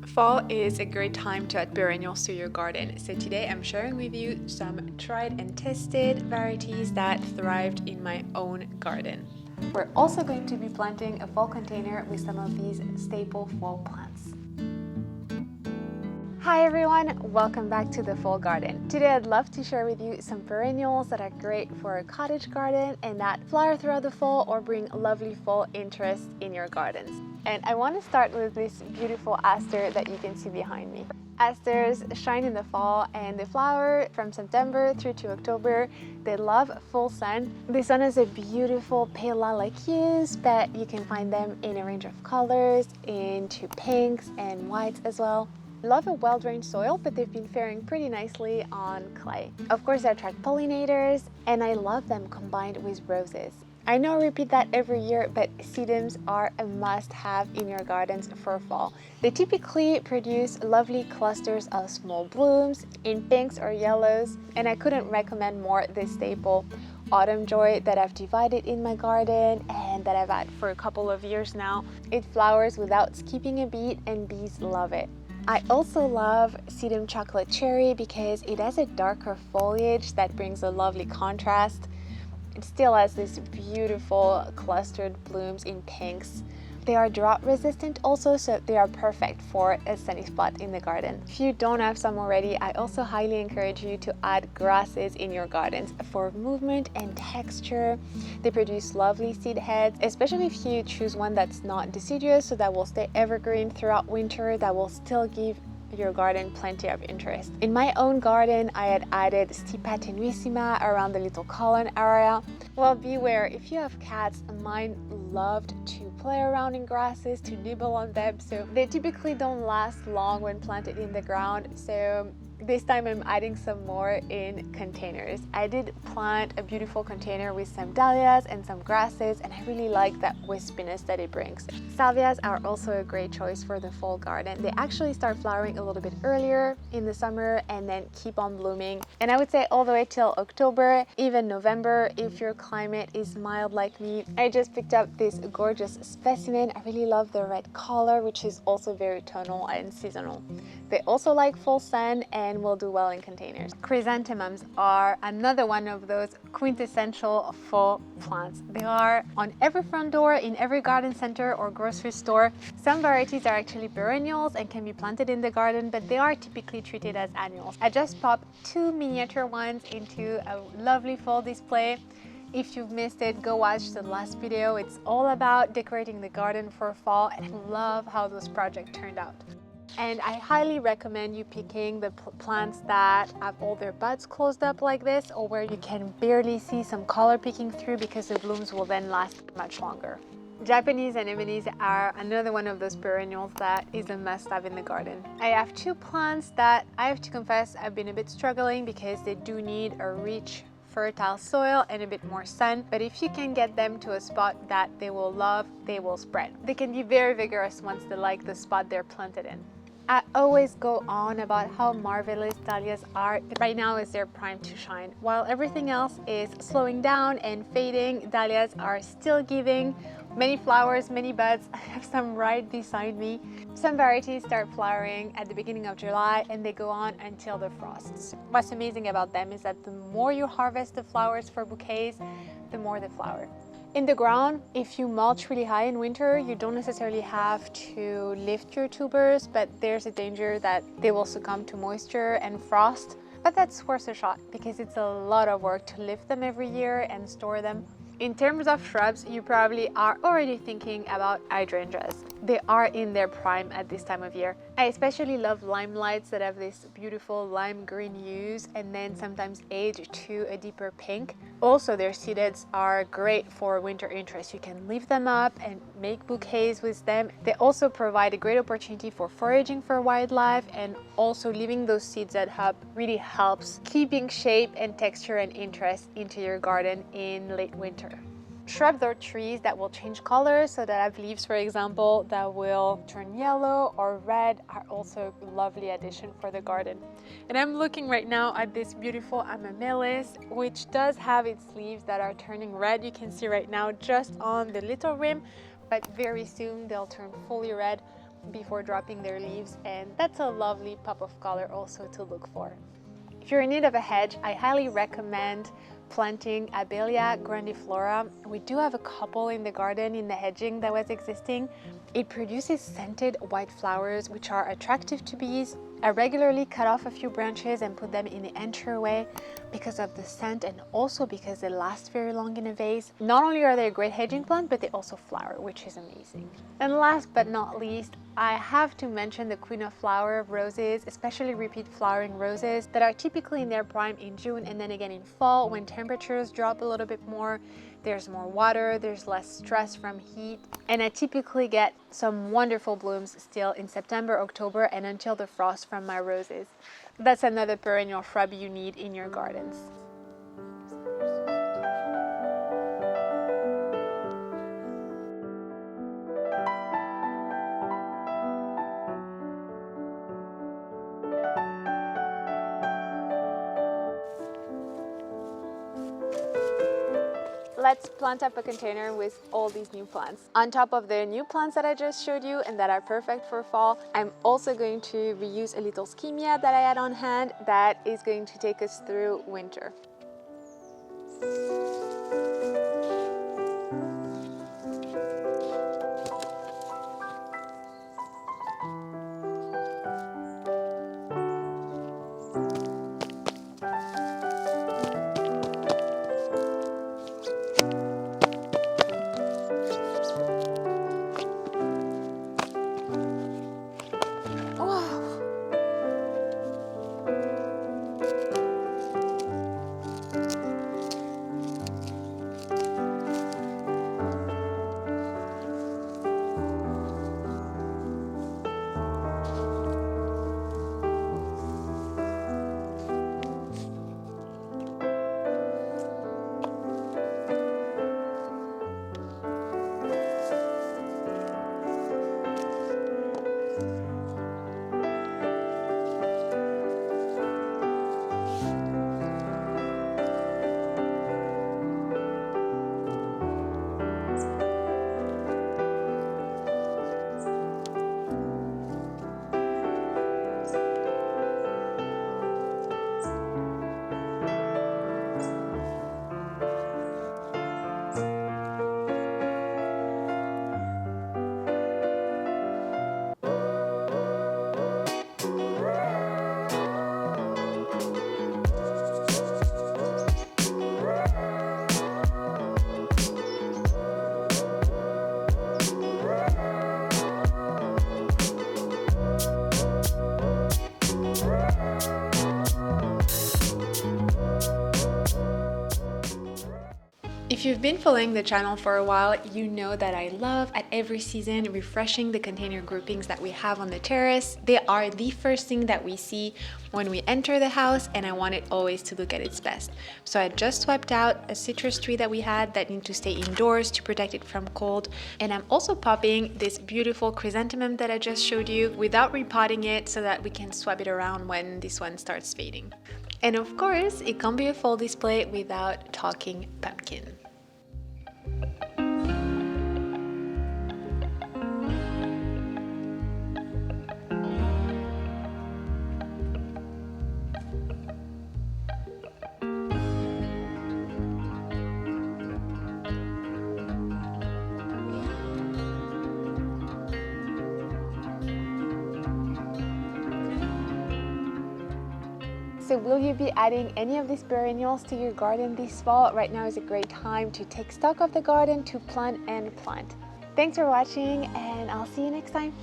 Fall is a great time to add perennials to your garden, so today I'm sharing with you some tried and tested varieties that thrived in my own garden. We're also going to be planting a fall container with some of these staple fall plants. Hi everyone, welcome back to the Fall Garden. Today I'd love to share with you some perennials that are great for a cottage garden and that flower throughout the fall or bring lovely fall interest in your gardens. And I want to start with this beautiful aster that you can see behind me. Asters shine in the fall and they flower from September through to October. They love full sun. The sun is a beautiful pale lilac hues, but you can find them in a range of colors, into pinks and whites as well. Love a well-drained soil, but they've been faring pretty nicely on clay. Of course, they attract pollinators, and I love them combined with roses. I know I repeat that every year, but sedums are a must-have in your gardens for fall. They typically produce lovely clusters of small blooms in pinks or yellows, and I couldn't recommend more this staple autumn joy that I've divided in my garden and that I've had for a couple of years now. It flowers without skipping a beat, and bees love it. I also love Sedum chocolate cherry because it has a darker foliage that brings a lovely contrast. It still has these beautiful clustered blooms in pinks. They are drought resistant also, so they are perfect for a sunny spot in the garden. If you don't have some already, I also highly encourage you to add grasses in your gardens for movement and texture. They produce lovely seed heads, especially if you choose one that's not deciduous, so that will stay evergreen throughout winter, that will still give your garden plenty of interest. In my own garden, I had added Stipa tenuissima around the little colon area. Well, beware, if you have cats, mine loved to play around in grasses, to nibble on them, so they typically don't last long when planted in the ground. So this time I'm adding some more in containers. I did plant a beautiful container with some dahlias and some grasses, and I really like that wispiness that it brings. Salvias are also a great choice for the fall garden. They actually start flowering a little bit earlier in the summer and then keep on blooming. And I would say all the way till October, even November, if your climate is mild like me. I just picked up this gorgeous specimen. I really love the red color, which is also very tonal and seasonal. They also like full sun and will do well in containers. Chrysanthemums are another one of those quintessential fall plants. They are on every front door, in every garden center or grocery store. Some varieties are actually perennials and can be planted in the garden, but they are typically treated as annuals. I just popped two miniature ones into a lovely fall display. If you've missed it, go watch the last video. It's all about decorating the garden for fall, and I love how those projects turned out. And I highly recommend you picking the plants that have all their buds closed up like this, or where you can barely see some color peeking through, because the blooms will then last much longer. Japanese anemones are another one of those perennials that is a must-have in the garden. I have two plants that I have to confess I've been a bit struggling because they do need a rich fertile soil and a bit more sun, but if you can get them to a spot that they will love, they will spread. They can be very vigorous once they like the spot they're planted in. I always go on about how marvelous dahlias are. Right now is their prime to shine. While everything else is slowing down and fading, dahlias are still giving many flowers, many buds. I have some right beside me. Some varieties start flowering at the beginning of July and they go on until the frosts. What's amazing about them is that the more you harvest the flowers for bouquets, the more they flower. In the ground, if you mulch really high in winter, you don't necessarily have to lift your tubers, but there's a danger that they will succumb to moisture and frost. But that's worth a shot because it's a lot of work to lift them every year and store them. In terms of shrubs, you probably are already thinking about hydrangeas. They are in their prime at this time of year. I especially love limelights that have this beautiful lime green hues and then sometimes age to a deeper pink. Also, their seed heads are great for winter interest. You can leave them up and make bouquets with them. They also provide a great opportunity for foraging for wildlife, and also leaving those seeds up really helps keeping shape and texture and interest into your garden in late winter. Shrubs are trees that will change colors, so that have leaves, for example, that will turn yellow or red, are also a lovely addition for the garden. And I'm looking right now at this beautiful Hamamelis, which does have its leaves that are turning red. You can see right now just on the little rim, but very soon they'll turn fully red. before dropping their leaves, and that's a lovely pop of color also to look for. If you're in need of a hedge, I highly recommend planting Abelia grandiflora. We do have a couple in the garden in the hedging that was existing. It produces scented white flowers which are attractive to bees. I regularly cut off a few branches and put them in the entryway because of the scent and also because they last very long in a vase. Not only are they a great hedging plant, but they also flower, which is amazing. And last but not least, I have to mention the queen of flower of roses, especially repeat flowering roses that are typically in their prime in June and then again in fall when temperatures drop a little bit more. There's more water, there's less stress from heat, and I typically get some wonderful blooms still in September, October, and until the frost from my roses. That's another perennial shrub you need in your gardens. Let's plant up a container with all these new plants. On top of the new plants that I just showed you and that are perfect for fall, I'm also going to reuse a little schemia that I had on hand that is going to take us through winter. If you've been following the channel for a while, you know that I love at every season refreshing the container groupings that we have on the terrace. They are the first thing that we see when we enter the house, and I want it always to look at its best. So I just swapped out a citrus tree that we had that need to stay indoors to protect it from cold, and I'm also popping this beautiful chrysanthemum that I just showed you without repotting it so that we can swap it around when this one starts fading. And of course, it can't be a fall display without talking pumpkin. So will you be adding any of these perennials to your garden this fall? Right now is a great time to take stock of the garden, to plant and plant. Thanks for watching, and I'll see you next time.